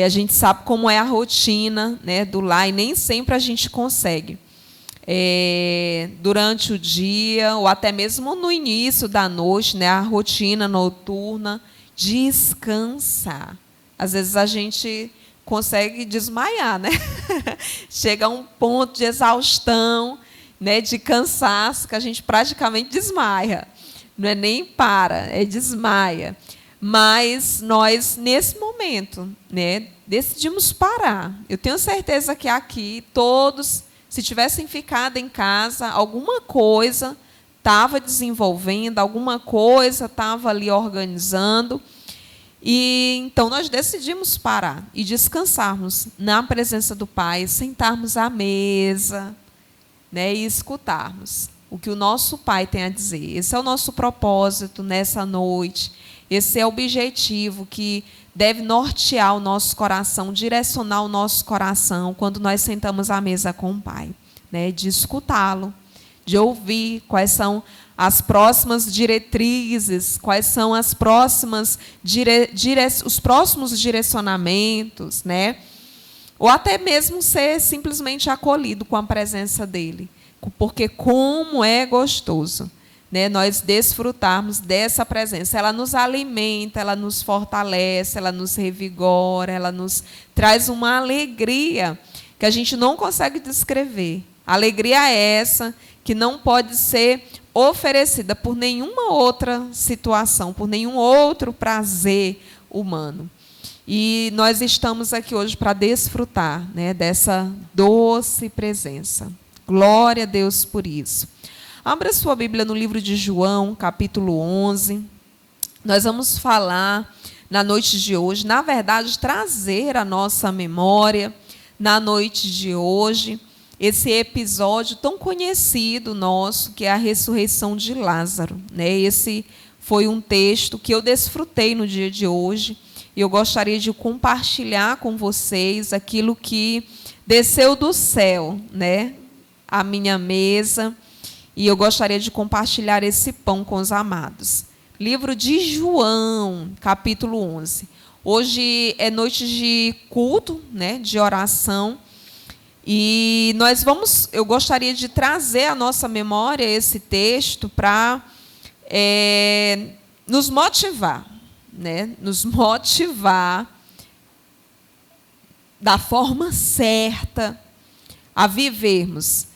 A gente sabe como é a rotina, né, do lar, e nem sempre a gente consegue. Durante o dia, ou até mesmo no início da noite, né, a rotina noturna, descansar. Às vezes a gente consegue desmaiar, né? Chega a um ponto de exaustão, né, de cansaço, que a gente praticamente desmaia. Não é nem para, é desmaia. Mas nós, nesse momento, né, decidimos parar. Eu tenho certeza que aqui todos, se tivessem ficado em casa, alguma coisa estava desenvolvendo, alguma coisa estava ali organizando. E então nós decidimos parar e descansarmos na presença do Pai, sentarmos à mesa, né, e escutarmos o que o nosso Pai tem a dizer. Esse é o nosso propósito nessa noite. Esse é o objetivo que deve nortear o nosso coração, direcionar o nosso coração quando nós sentamos à mesa com o Pai, né, de escutá-lo, de ouvir quais são as próximas diretrizes, quais são as próximas os próximos direcionamentos, né? Ou até mesmo ser simplesmente acolhido com a presença dele, porque como é gostoso, né, nós desfrutarmos dessa presença. Ela nos alimenta, ela nos fortalece, ela nos revigora, ela nos traz uma alegria que a gente não consegue descrever. A alegria é essa que não pode ser oferecida por nenhuma outra situação, por nenhum outro prazer humano. E nós estamos aqui hoje para desfrutar, né, dessa doce presença. Glória a Deus por isso. Abra sua Bíblia no livro de João, capítulo 11. Nós vamos falar na noite de hoje, na verdade, trazer à nossa memória, na noite de hoje, esse episódio tão conhecido nosso, que é a ressurreição de Lázaro, né? Esse foi um texto que eu desfrutei no dia de hoje, e eu gostaria de compartilhar com vocês aquilo que desceu do céu, né, à minha mesa, e eu gostaria de compartilhar esse pão com os amados. Livro de João, capítulo 11. Hoje é noite de culto, né, de oração, e eu gostaria de trazer à nossa memória esse texto para nos motivar, né? Nos motivar da forma certa a vivermos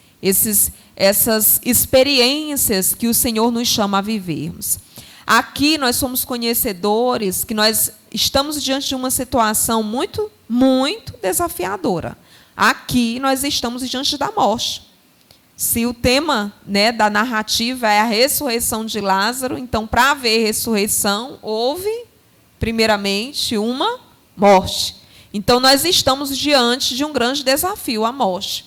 essas experiências que o Senhor nos chama a vivermos. Aqui nós somos conhecedores que nós estamos diante de uma situação muito, muito desafiadora. Aqui nós estamos diante da morte. Se o tema, né, da narrativa é a ressurreição de Lázaro, então, para haver ressurreição, houve, primeiramente, uma morte. Então, nós estamos diante de um grande desafio, a morte.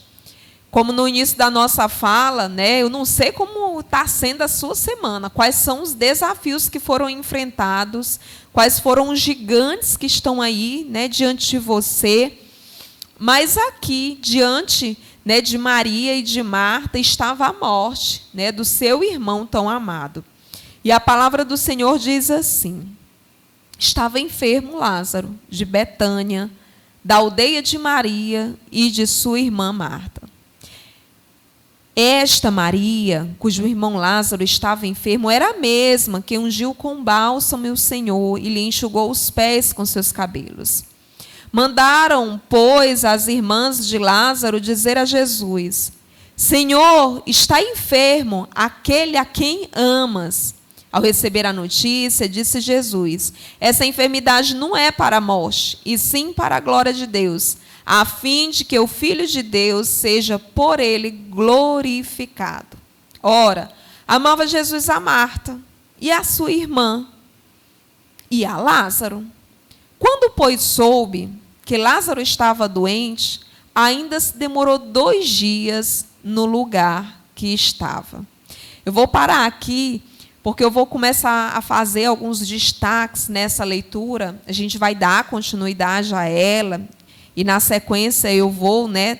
Como no início da nossa fala, né, eu não sei como está sendo a sua semana, quais são os desafios que foram enfrentados, quais foram os gigantes que estão aí, né, diante de você. Mas aqui, diante, né, de Maria e de Marta, estava a morte, né, do seu irmão tão amado. E a palavra do Senhor diz assim: estava enfermo Lázaro, de Betânia, da aldeia de Maria e de sua irmã Marta. Esta Maria, cujo irmão Lázaro estava enfermo, era a mesma que ungiu com bálsamo o Senhor e lhe enxugou os pés com seus cabelos. Mandaram, pois, as irmãs de Lázaro dizer a Jesus: Senhor, está enfermo aquele a quem amas. Ao receber a notícia, disse Jesus: essa enfermidade não é para a morte, e sim para a glória de Deus, a fim de que o Filho de Deus seja por ele glorificado. Ora, amava Jesus a Marta e a sua irmã e a Lázaro. Quando, pois, soube que Lázaro estava doente, ainda se demorou 2 dias no lugar que estava. Eu vou parar aqui, porque eu vou começar a fazer alguns destaques nessa leitura. A gente vai dar continuidade a ela, e na sequência eu vou, né,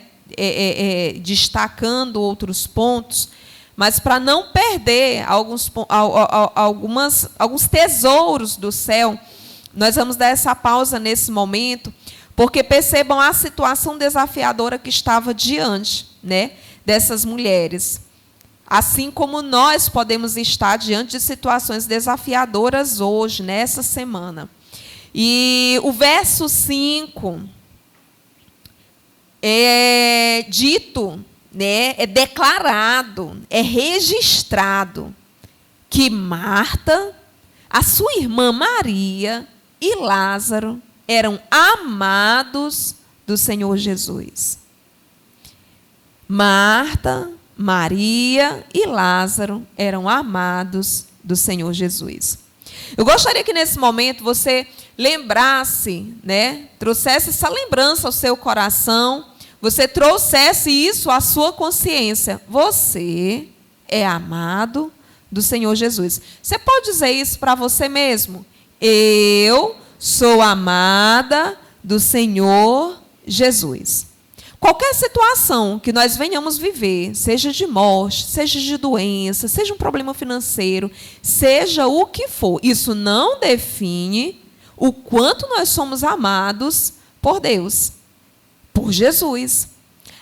destacando outros pontos, mas para não perder alguns tesouros do céu, nós vamos dar essa pausa nesse momento, porque percebam a situação desafiadora que estava diante, né, dessas mulheres. Assim como nós podemos estar diante de situações desafiadoras hoje, nessa semana. E o verso 5 é dito, né, é declarado, é registrado que Marta, a sua irmã Maria e Lázaro eram amados do Senhor Jesus. Marta, Maria e Lázaro eram amados do Senhor Jesus. Eu gostaria que nesse momento você lembrasse, né, trouxesse essa lembrança ao seu coração, você trouxesse isso à sua consciência. Você é amado do Senhor Jesus. Você pode dizer isso para você mesmo? Eu sou amada do Senhor Jesus. Qualquer situação que nós venhamos viver, seja de morte, seja de doença, seja um problema financeiro, seja o que for, isso não define o quanto nós somos amados por Deus, por Jesus.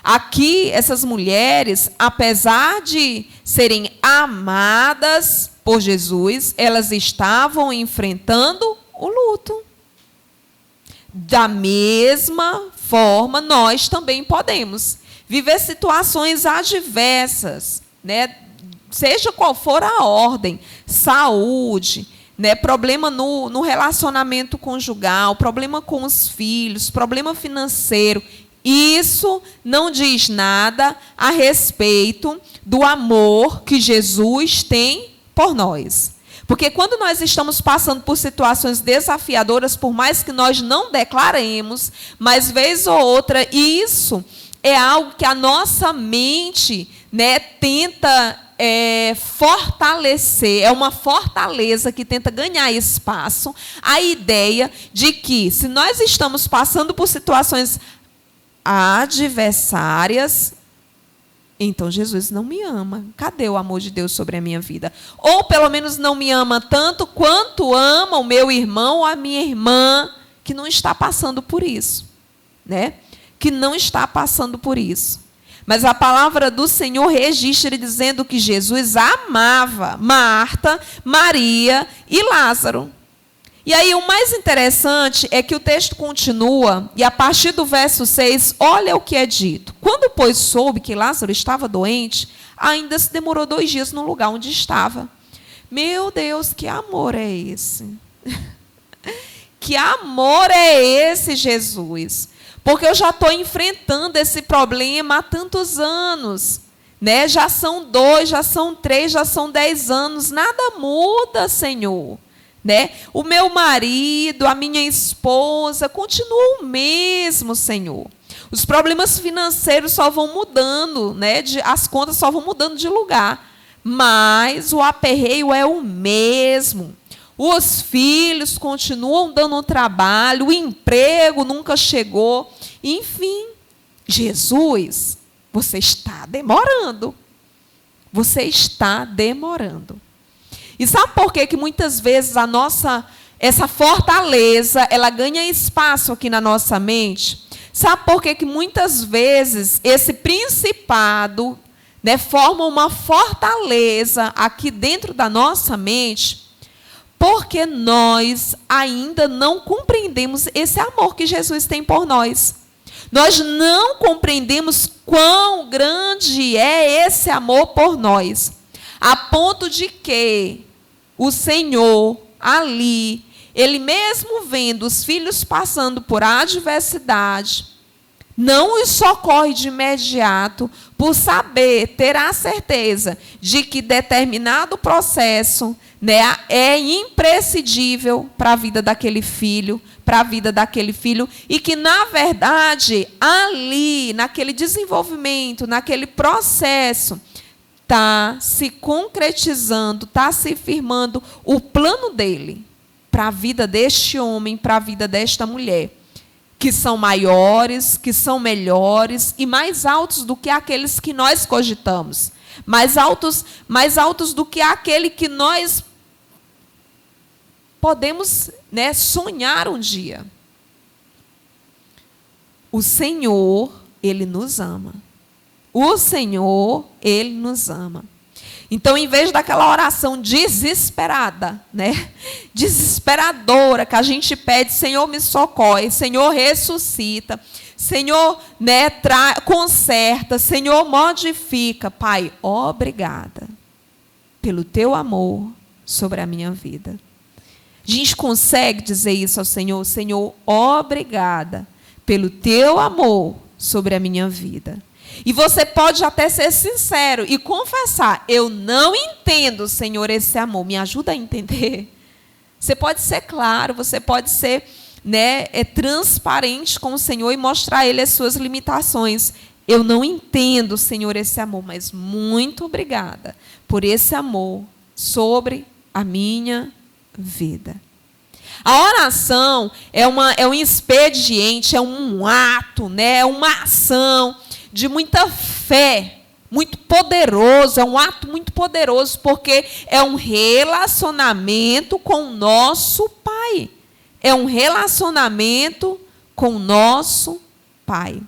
Aqui, essas mulheres, apesar de serem amadas por Jesus, elas estavam enfrentando o luto. Da mesma forma, nós também podemos viver situações adversas, né? Seja qual for a ordem, saúde, né? Problema no relacionamento conjugal, problema com os filhos, problema financeiro. Isso não diz nada a respeito do amor que Jesus tem por nós. Porque quando nós estamos passando por situações desafiadoras, por mais que nós não declaremos, mas vez ou outra, isso é algo que a nossa mente, né, tenta fortalecer, é uma fortaleza que tenta ganhar espaço, a ideia de que se nós estamos passando por situações adversárias, então Jesus não me ama. Cadê o amor de Deus sobre a minha vida? Ou pelo menos não me ama tanto quanto ama o meu irmão ou a minha irmã que não está passando por isso, né? Que não está passando por isso. Mas a palavra do Senhor registra dizendo que Jesus amava Marta, Maria e Lázaro. E aí o mais interessante é que o texto continua, e a partir do verso 6, olha o que é dito. Quando, pois, soube que Lázaro estava doente, ainda se demorou 2 dias no lugar onde estava. Meu Deus, que amor é esse? Que amor é esse, Jesus? Porque eu já estou enfrentando esse problema há tantos anos. Né? Já são 2, já são 3, já são 10 anos. Nada muda, Senhor. Né? O meu marido, a minha esposa, continuam o mesmo, Senhor. Os problemas financeiros só vão mudando, né? As contas só vão mudando de lugar. Mas o aperreio é o mesmo. Os filhos continuam dando trabalho, o emprego nunca chegou. Enfim, Jesus, você está demorando. Você está demorando. E sabe por que muitas vezes essa fortaleza, ela ganha espaço aqui na nossa mente? Sabe por que muitas vezes esse principado, né, forma uma fortaleza aqui dentro da nossa mente? Porque nós ainda não compreendemos esse amor que Jesus tem por nós. Nós não compreendemos quão grande é esse amor por nós. A ponto de que o Senhor, ali, Ele mesmo vendo os filhos passando por adversidade, não os socorre de imediato, por saber, ter a certeza de que determinado processo, né, é imprescindível para a vida daquele filho, e que, na verdade, ali, naquele desenvolvimento, naquele processo, está se concretizando, está se firmando o plano dele para a vida deste homem, para a vida desta mulher, que são maiores, que são melhores e mais altos do que aqueles que nós cogitamos, mais altos do que aquele que nós podemos, né, sonhar um dia. O Senhor, Ele nos ama. O Senhor, Ele nos ama. Então, em vez daquela oração desesperada, né? Desesperadora, que a gente pede, Senhor, me socorre, Senhor, ressuscita, Senhor, né, conserta, Senhor, modifica. Pai, obrigada pelo teu amor sobre a minha vida. A gente consegue dizer isso ao Senhor? Senhor, obrigada pelo teu amor sobre a minha vida. E você pode até ser sincero e confessar, eu não entendo, Senhor, esse amor. Me ajuda a entender. Você pode ser claro, você pode ser, né, transparente com o Senhor e mostrar a Ele as suas limitações. Eu não entendo, Senhor, esse amor, mas muito obrigada por esse amor sobre a minha vida. A oração é um expediente, é um ato, né, é uma ação de muita fé, muito poderoso, é um ato muito poderoso, porque é um relacionamento com o nosso Pai. É um relacionamento com o nosso Pai.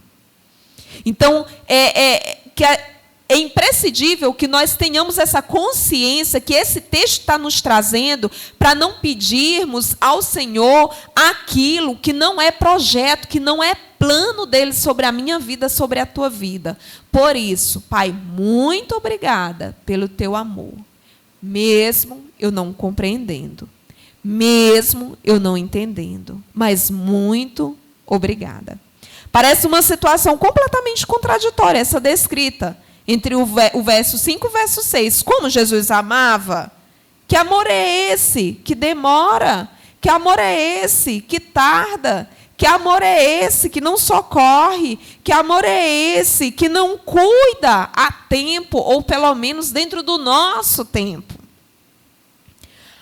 Então, é imprescindível que nós tenhamos essa consciência que esse texto está nos trazendo para não pedirmos ao Senhor aquilo que não é projeto, que não é plano dele sobre a minha vida, sobre a tua vida. Por isso, Pai, muito obrigada pelo teu amor, mesmo eu não compreendendo, mesmo eu não entendendo, mas muito obrigada. Parece uma situação completamente contraditória essa descrita entre o verso 5 e o verso 6. Como Jesus amava? Que amor é esse que demora? Que amor é esse que tarda? Que amor é esse que não socorre? Que amor é esse que não cuida a tempo, ou pelo menos dentro do nosso tempo?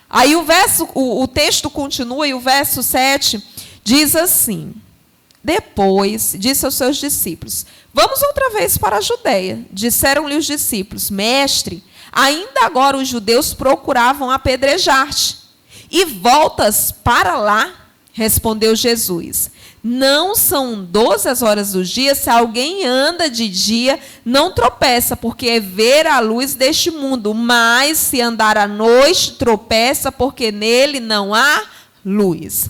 Aí o texto continua e o verso 7 diz assim: depois disse aos seus discípulos, vamos outra vez para a Judeia. Disseram-lhe os discípulos, mestre, ainda agora os judeus procuravam apedrejar-te, e voltas para lá? Respondeu Jesus, não são 12 as horas do dia, se alguém anda de dia, não tropeça, porque é ver a luz deste mundo, mas se andar à noite, tropeça, porque nele não há luz.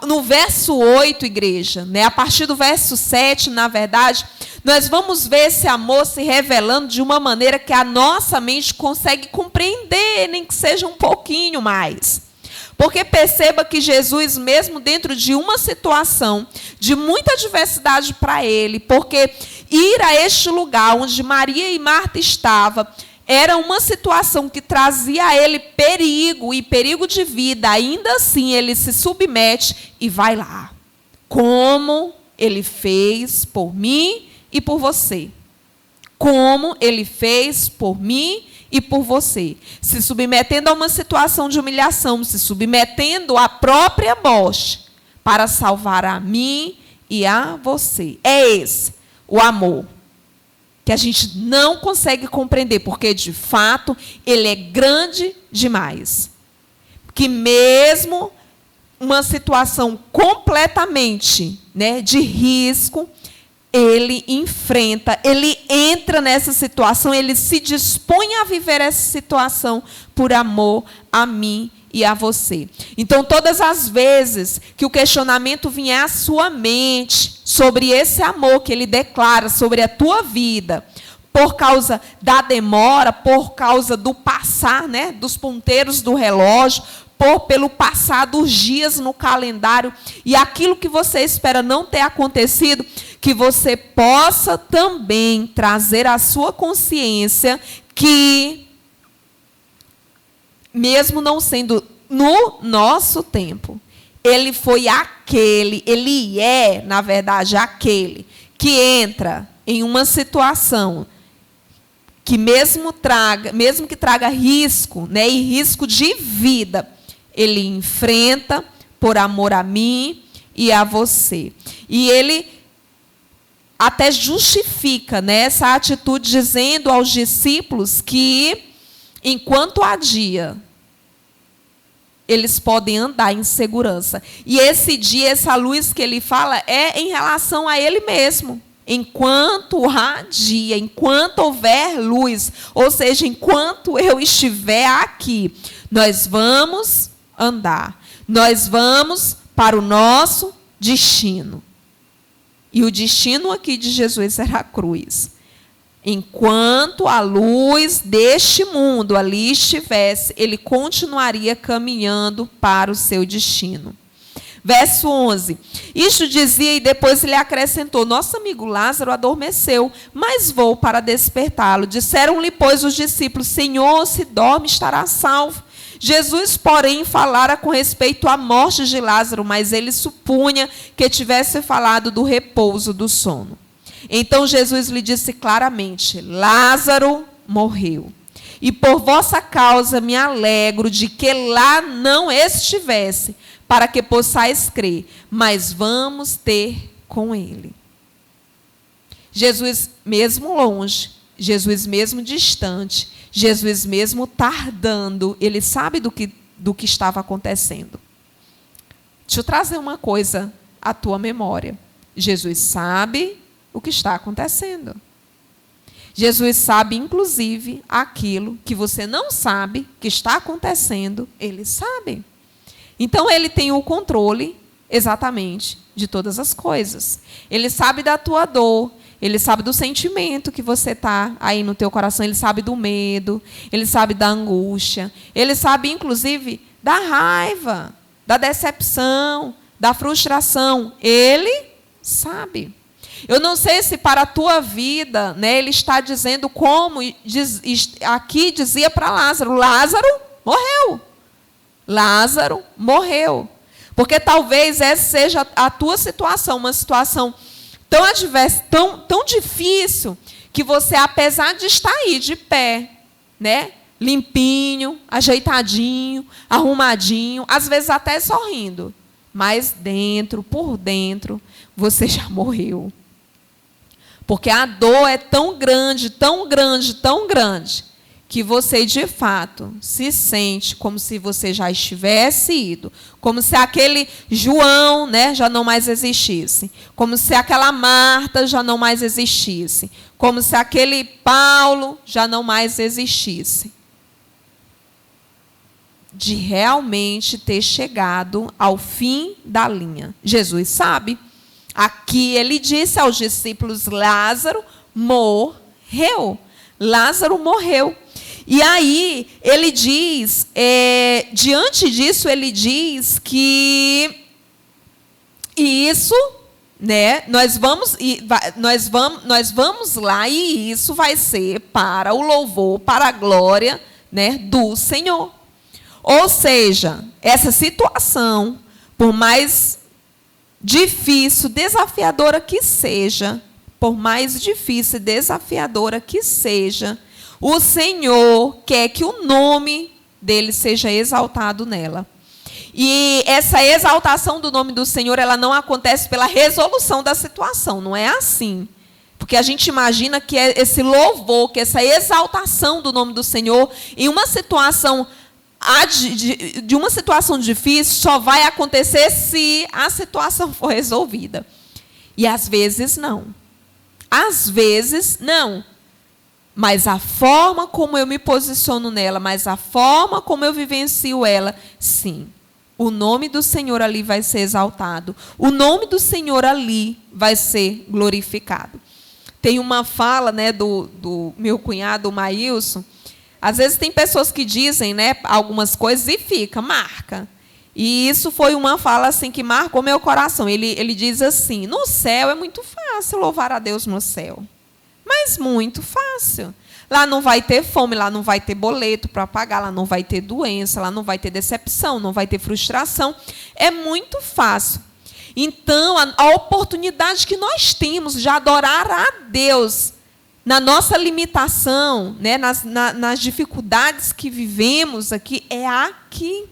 No verso 8, igreja, né, a partir do verso 7, na verdade, nós vamos ver esse amor se revelando de uma maneira que a nossa mente consegue compreender, nem que seja um pouquinho mais. Porque perceba que Jesus, mesmo dentro de uma situação de muita adversidade para ele, porque ir a este lugar onde Maria e Marta estavam, era uma situação que trazia a ele perigo e perigo de vida. Ainda assim, ele se submete e vai lá. Como ele fez por mim e por você. Como ele fez por mim e por você. Se submetendo a uma situação de humilhação, se submetendo à própria morte, para salvar a mim e a você. É esse o amor que a gente não consegue compreender, porque, de fato, ele é grande demais. Que mesmo uma situação completamente, né, de risco, ele enfrenta, ele entra nessa situação, ele se dispõe a viver essa situação por amor a mim e a você. Então, todas as vezes que o questionamento vier à sua mente sobre esse amor que ele declara sobre a tua vida, por causa da demora, por causa do passar, né, dos ponteiros do relógio, pelo passar dos dias no calendário, e aquilo que você espera não ter acontecido, que você possa também trazer à sua consciência que, mesmo não sendo no nosso tempo, ele foi aquele, ele é, na verdade, aquele que entra em uma situação que mesmo que traga risco, né, e risco de vida, ele enfrenta por amor a mim e a você. E ele até justifica, né, essa atitude dizendo aos discípulos que, enquanto há dia, eles podem andar em segurança. E esse dia, essa luz que ele fala, é em relação a ele mesmo. Enquanto há dia, enquanto houver luz, ou seja, enquanto eu estiver aqui, nós vamos andar. Nós vamos para o nosso destino. E o destino aqui de Jesus era a cruz. Enquanto a luz deste mundo ali estivesse, ele continuaria caminhando para o seu destino. Verso 11. Isto dizia e depois ele acrescentou: nosso amigo Lázaro adormeceu, mas vou para despertá-lo. Disseram-lhe, pois, os discípulos: Senhor, se dorme, estará salvo. Jesus, porém, falara com respeito à morte de Lázaro, mas ele supunha que tivesse falado do repouso do sono. Então Jesus lhe disse claramente: Lázaro morreu. E por vossa causa me alegro de que lá não estivesse, para que possais crer, mas vamos ter com ele. Jesus mesmo longe, Jesus mesmo distante, Jesus mesmo tardando, ele sabe do que estava acontecendo. Deixa eu trazer uma coisa à tua memória. Jesus sabe o que está acontecendo. Jesus sabe, inclusive, aquilo que você não sabe que está acontecendo, ele sabe. Então, ele tem o controle, exatamente, de todas as coisas. Ele sabe da tua dor, ele sabe do sentimento que você está aí no teu coração, ele sabe do medo, ele sabe da angústia, ele sabe, inclusive, da raiva, da decepção, da frustração. Ele sabe. Eu não sei se para a tua vida, né, ele está dizendo como aqui dizia para Lázaro: Lázaro morreu. Lázaro morreu. Porque talvez essa seja a tua situação, uma situação tão adversa, tão difícil, que você, apesar de estar aí de pé, né, limpinho, ajeitadinho, arrumadinho, às vezes até sorrindo, mas dentro, por dentro, você já morreu. Porque a dor é tão grande, tão grande, tão grande, que você, de fato, se sente como se você já estivesse ido. Como se aquele João, né, já não mais existisse. Como se aquela Marta já não mais existisse. Como se aquele Paulo já não mais existisse. De realmente ter chegado ao fim da linha. Jesus sabe. Aqui ele disse aos discípulos: Lázaro morreu. Lázaro morreu. E aí ele diz, diante disso ele diz que isso, né, nós vamos lá e isso vai ser para o louvor, para a glória, né, do Senhor. Ou seja, essa situação, por mais difícil, desafiadora que seja, por mais difícil e desafiadora que seja, o Senhor quer que o nome dele seja exaltado nela. E essa exaltação do nome do Senhor, ela não acontece pela resolução da situação, não é assim. Porque a gente imagina que esse louvor, que essa exaltação do nome do Senhor, em uma situação de uma situação difícil, só vai acontecer se a situação for resolvida. E às vezes não. Às vezes não. Mas a forma como eu me posiciono nela, mas a forma como eu vivencio ela, sim. O nome do Senhor ali vai ser exaltado. O nome do Senhor ali vai ser glorificado. Tem uma fala, né, do meu cunhado, o Maílson. Às vezes tem pessoas que dizem, né, algumas coisas e marca. E isso foi uma fala assim que marcou meu coração. Ele diz assim: no céu é muito fácil louvar a Deus no céu. Mas muito fácil. Lá não vai ter fome, lá não vai ter boleto para pagar, lá não vai ter doença, lá não vai ter decepção, não vai ter frustração. É muito fácil. Então, a oportunidade que nós temos de adorar a Deus na nossa limitação, né, nas dificuldades que vivemos aqui, é aqui.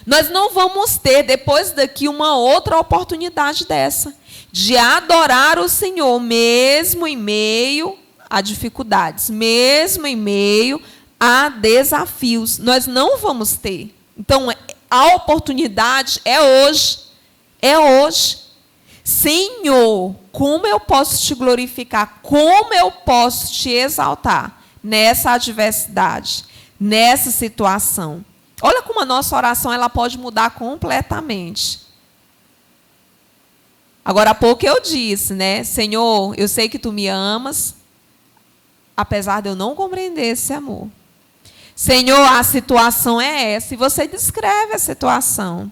Nós não vamos ter, depois daqui, uma outra oportunidade dessa, de adorar o Senhor, mesmo em meio a dificuldades, mesmo em meio a desafios. Nós não vamos ter. Então, a oportunidade é hoje. É hoje. Senhor, como eu posso te glorificar? Como eu posso te exaltar nessa adversidade, nessa situação? Olha como a nossa oração ela pode mudar completamente. Agora há pouco eu disse, né? Senhor, eu sei que tu me amas, apesar de eu não compreender esse amor. Senhor, a situação é essa, e você descreve a situação.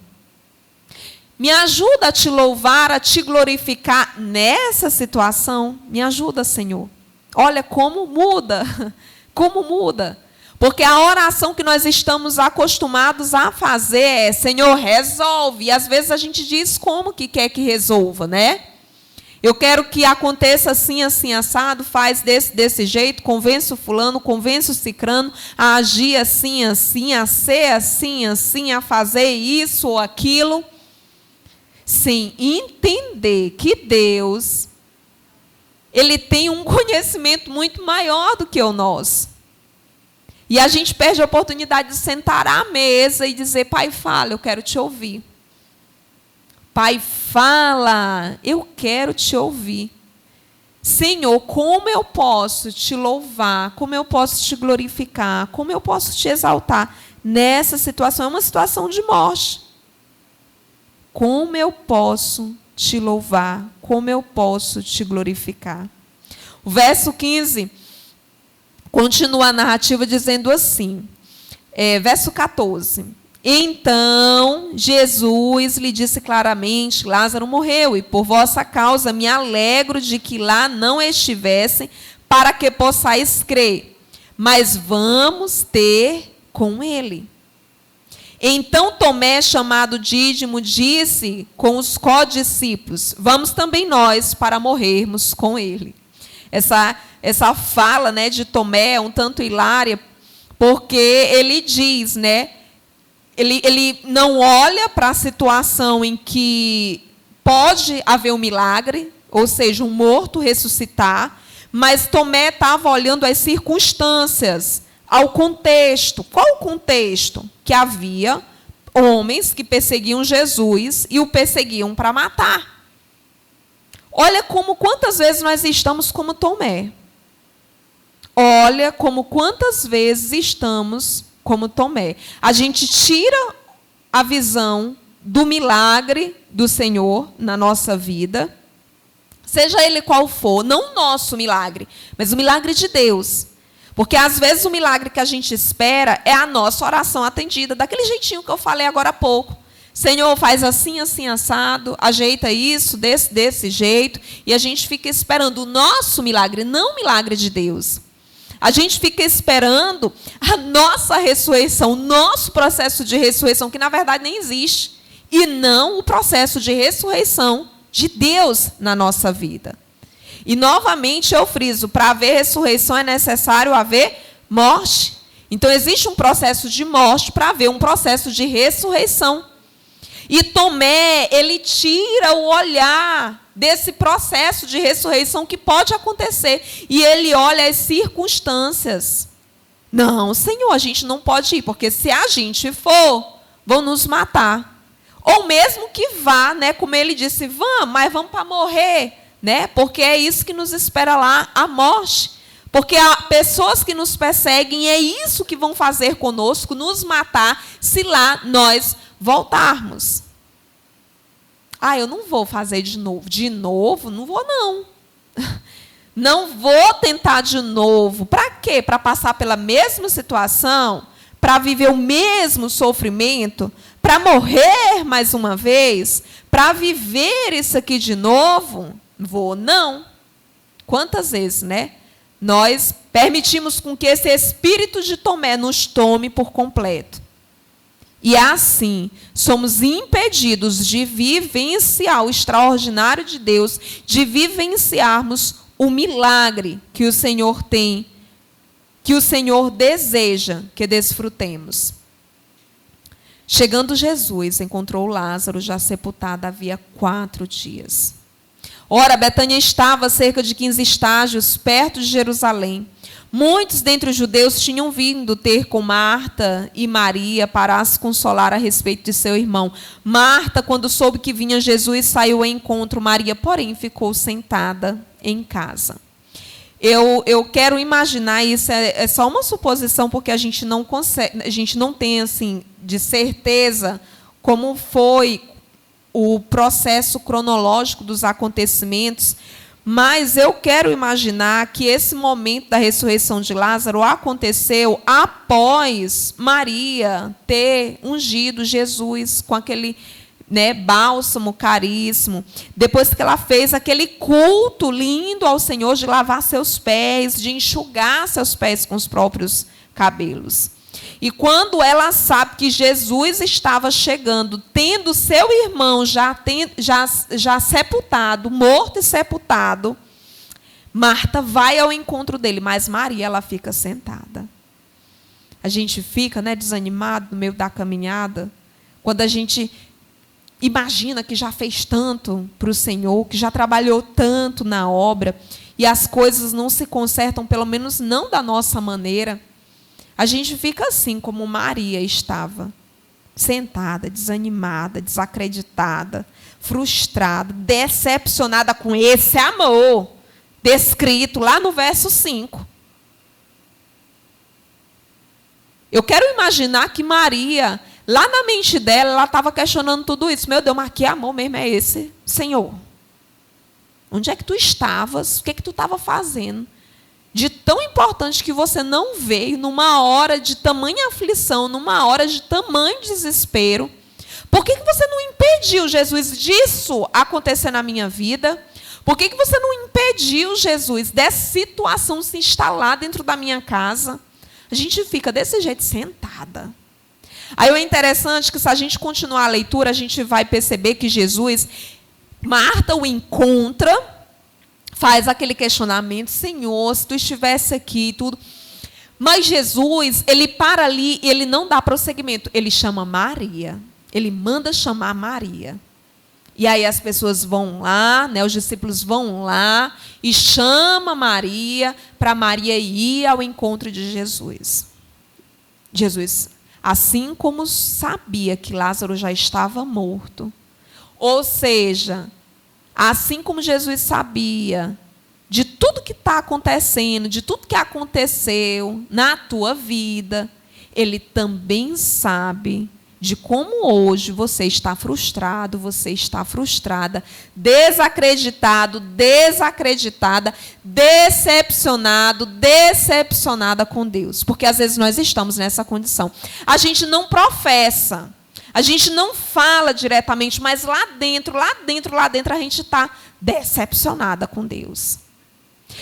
Me ajuda a te louvar, a te glorificar nessa situação. Me ajuda, Senhor. Olha como muda, como muda. Porque a oração que nós estamos acostumados a fazer é, Senhor, resolve. E às vezes a gente diz como que quer que resolva, né? Eu quero que aconteça assim, assim, assado, faz desse jeito, convence o fulano, convence o cicrano a agir assim, assim, a ser assim, assim, a fazer isso ou aquilo. Sim, entender que Deus, Ele tem um conhecimento muito maior do que o nosso. E a gente perde a oportunidade de sentar à mesa e dizer, Pai, fala, eu quero te ouvir. Pai, fala, eu quero te ouvir. Senhor, como eu posso te louvar, como eu posso te glorificar, como eu posso te exaltar nessa situação? É uma situação de morte. Como eu posso te louvar, como eu posso te glorificar? O verso 15 continua a narrativa dizendo assim, verso 14. Então, Jesus lhe disse claramente, Lázaro morreu, e por vossa causa me alegro de que lá não estivessem, para que possais crer. Mas vamos ter com ele. Então Tomé, chamado Dídimo, disse com os codiscípulos, vamos também nós para morrermos com ele. Essa fala, né, de Tomé é um tanto hilária, porque ele diz, né, ele não olha para a situação em que pode haver um milagre, ou seja, um morto ressuscitar, mas Tomé estava olhando as circunstâncias, ao contexto. Qual o contexto? Que havia homens que perseguiam Jesus e o perseguiam para matar. Olha como quantas vezes nós estamos como Tomé. Olha como quantas vezes estamos como Tomé. A gente tira a visão do milagre do Senhor na nossa vida, seja ele qual for, não o nosso milagre, mas o milagre de Deus. Porque às vezes o milagre que a gente espera é a nossa oração atendida, daquele jeitinho que eu falei agora há pouco. Senhor, faz assim, assim, assado, ajeita isso, desse jeito, e a gente fica esperando o nosso milagre, não o milagre de Deus. A gente fica esperando a nossa ressurreição, o nosso processo de ressurreição, que na verdade nem existe, e não o processo de ressurreição de Deus na nossa vida. E novamente eu friso, para haver ressurreição é necessário haver morte. Então existe um processo de morte para haver um processo de ressurreição. E Tomé, ele tira o olhar desse processo de ressurreição que pode acontecer. E ele olha as circunstâncias. Não, Senhor, a gente não pode ir, porque se a gente for, vão nos matar. Ou mesmo que vá, né, como ele disse, mas vamos para morrer, né? Porque é isso que nos espera lá, a morte. Porque há pessoas que nos perseguem, é isso que vão fazer conosco, nos matar, se lá nós voltarmos. Eu não vou fazer de novo. De novo? Não vou, não. Não vou tentar de novo. Para quê? Para passar pela mesma situação? Para viver o mesmo sofrimento? Para morrer mais uma vez? Para viver isso aqui de novo? Vou, não. Quantas vezes, né? Nós permitimos com que esse espírito de Tomé nos tome por completo. E assim, somos impedidos de vivenciar o extraordinário de Deus, de vivenciarmos o milagre que o Senhor tem, que o Senhor deseja que desfrutemos. Chegando Jesus, encontrou Lázaro já sepultado havia 4 dias. Ora, Betânia estava a cerca de 15 estágios, perto de Jerusalém. Muitos dentre os judeus tinham vindo ter com Marta e Maria para as consolar a respeito de seu irmão. Marta, quando soube que vinha Jesus, saiu ao encontro. Maria, porém, ficou sentada em casa. Eu quero imaginar, isso é só uma suposição, porque a gente não consegue, a gente não tem assim de certeza como foi o processo cronológico dos acontecimentos. Mas eu quero imaginar que esse momento da ressurreição de Lázaro aconteceu após Maria ter ungido Jesus com aquele bálsamo caríssimo. Depois que ela fez aquele culto lindo ao Senhor de lavar seus pés, de enxugar seus pés com os próprios cabelos. E quando ela sabe que Jesus estava chegando, tendo seu irmão já sepultado, morto e sepultado, Marta vai ao encontro dele, mas Maria, ela fica sentada. A gente fica desanimado no meio da caminhada, quando a gente imagina que já fez tanto para o Senhor, que já trabalhou tanto na obra, e as coisas não se consertam, pelo menos não da nossa maneira. A gente fica assim como Maria estava, sentada, desanimada, desacreditada, frustrada, decepcionada com esse amor descrito lá no verso 5. Eu quero imaginar que Maria, lá na mente dela, ela estava questionando tudo isso. Meu Deus, mas que amor mesmo é esse, Senhor? Onde é que tu estavas? O que é que tu estava fazendo? De tão importante que você não veio numa hora de tamanha aflição, numa hora de tamanho desespero. Por que você não impediu, Jesus, disso acontecer na minha vida? Por que você não impediu, Jesus, dessa situação se instalar dentro da minha casa? A gente fica desse jeito, sentada. Aí é interessante que, se a gente continuar a leitura, a gente vai perceber que Jesus, Marta o encontra, faz aquele questionamento: Senhor, se tu estivesse aqui e tudo. Mas Jesus, ele para ali e ele não dá prosseguimento. Ele chama Maria. Ele manda chamar Maria. E aí as pessoas vão lá, os discípulos vão lá e chama Maria para Maria ir ao encontro de Jesus. Jesus, assim como sabia que Lázaro já estava morto, ou seja, assim como Jesus sabia de tudo que está acontecendo, de tudo que aconteceu na tua vida, ele também sabe de como hoje você está frustrado, você está frustrada, desacreditado, desacreditada, decepcionado, decepcionada com Deus. Porque às vezes nós estamos nessa condição. A gente não professa, a gente não fala diretamente, mas lá dentro a gente está decepcionada com Deus.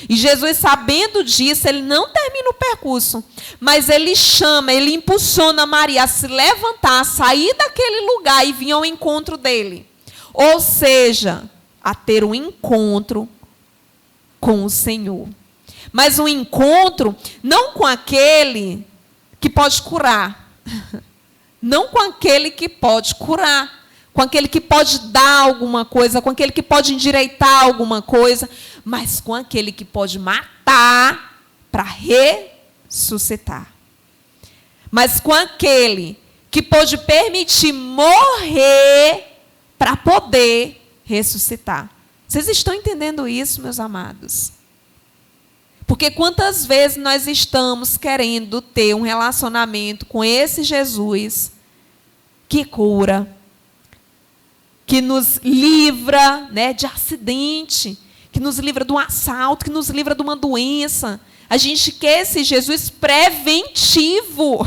E Jesus, sabendo disso, ele não termina o percurso, mas ele chama, ele impulsiona Maria a se levantar, a sair daquele lugar e vir ao encontro dele. Ou seja, a ter um encontro com o Senhor. Mas um encontro não com aquele que pode curar. Não com aquele que pode curar, com aquele que pode dar alguma coisa, com aquele que pode endireitar alguma coisa, mas com aquele que pode matar para ressuscitar. Mas com aquele que pode permitir morrer para poder ressuscitar. Vocês estão entendendo isso, meus amados? Porque quantas vezes nós estamos querendo ter um relacionamento com esse Jesus que cura, que nos livra de acidente, que nos livra de um assalto, que nos livra de uma doença. A gente quer esse Jesus preventivo.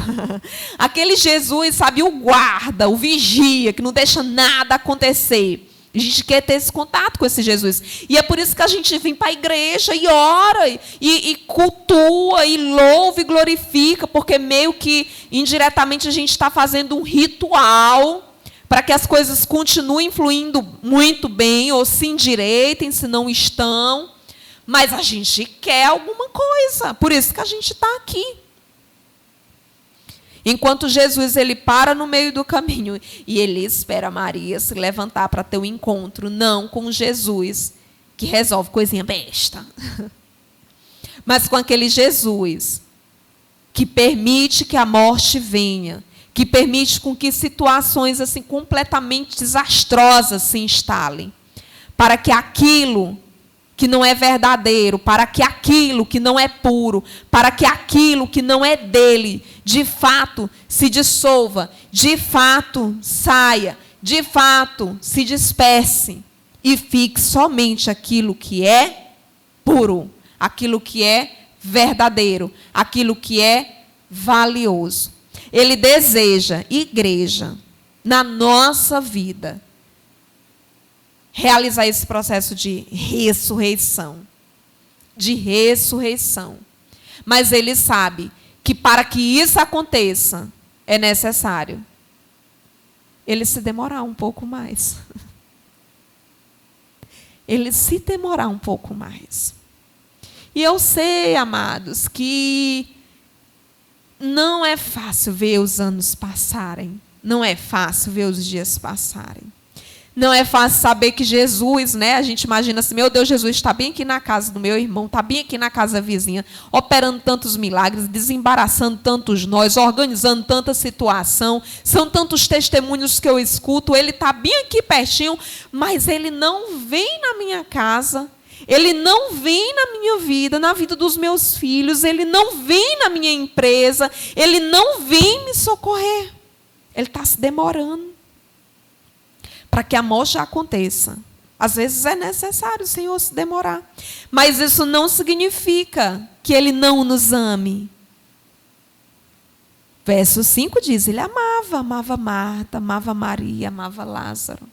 Aquele Jesus, sabe, o guarda, o vigia, que não deixa nada acontecer. A gente quer ter esse contato com esse Jesus. E é por isso que a gente vem para a igreja e ora, e cultua, e louva, e glorifica, porque meio que indiretamente a gente está fazendo um ritual para que as coisas continuem fluindo muito bem, ou se endireitem, se não estão. Mas a gente quer alguma coisa, por isso que a gente está aqui. Enquanto Jesus, ele para no meio do caminho e ele espera Maria se levantar para ter um encontro, não com Jesus, que resolve coisinha besta. Mas com aquele Jesus que permite que a morte venha, que permite com que situações assim completamente desastrosas se instalem, para que aquilo que não é verdadeiro, para que aquilo que não é puro, para que aquilo que não é dele, de fato se dissolva, de fato saia, de fato se disperse e fique somente aquilo que é puro, aquilo que é verdadeiro, aquilo que é valioso. Ele deseja, igreja, na nossa vida, realizar esse processo de ressurreição. De ressurreição. Mas ele sabe que para que isso aconteça, é necessário ele se demorar um pouco mais. Ele se demorar um pouco mais. E eu sei, amados, que não é fácil ver os anos passarem. Não é fácil ver os dias passarem. Não é fácil saber que Jesus, né? A gente imagina assim, meu Deus, Jesus está bem aqui na casa do meu irmão, está bem aqui na casa vizinha, operando tantos milagres, desembaraçando tantos nós, organizando tanta situação, são tantos testemunhos que eu escuto, ele está bem aqui pertinho, mas ele não vem na minha casa, ele não vem na minha vida, na vida dos meus filhos, ele não vem na minha empresa, ele não vem me socorrer. Ele está se demorando para que a morte aconteça. Às vezes é necessário o Senhor se demorar. Mas isso não significa que Ele não nos ame. Verso 5 diz, Ele amava Marta, amava Maria, amava Lázaro.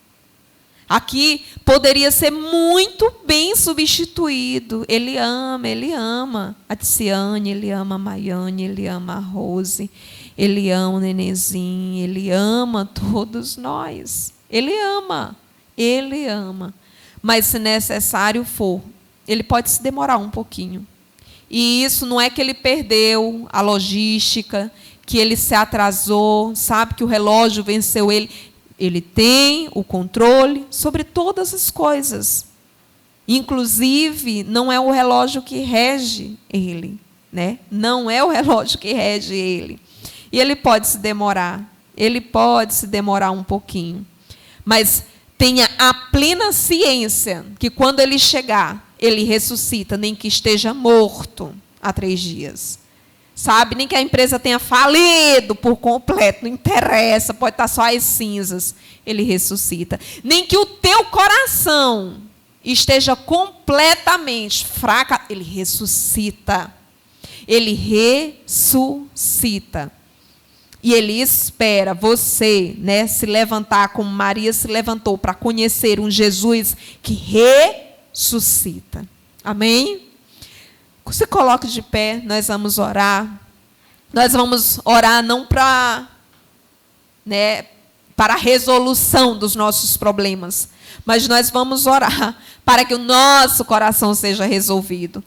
Aqui poderia ser muito bem substituído. Ele ama a Tiziane, Ele ama a Maiane, Ele ama a Rose, Ele ama o Nenezinho, Ele ama todos nós. Ele ama. Mas se necessário for, ele pode se demorar um pouquinho. E isso não é que ele perdeu a logística, que ele se atrasou, sabe que o relógio venceu ele. Ele tem o controle sobre todas as coisas. Inclusive, não é o relógio que rege ele, né? Não é o relógio que rege ele. E ele pode se demorar. Ele pode se demorar um pouquinho. Mas tenha a plena ciência que quando ele chegar, ele ressuscita, nem que esteja morto há 3 dias. Sabe, nem que a empresa tenha falido por completo, não interessa, pode estar só as cinzas, ele ressuscita. Nem que o teu coração esteja completamente fraco, ele ressuscita. Ele ressuscita. E ele espera você, né, se levantar como Maria se levantou para conhecer um Jesus que ressuscita. Amém? Se coloque de pé, nós vamos orar. Nós vamos orar não para a resolução dos nossos problemas, mas nós vamos orar para que o nosso coração seja resolvido.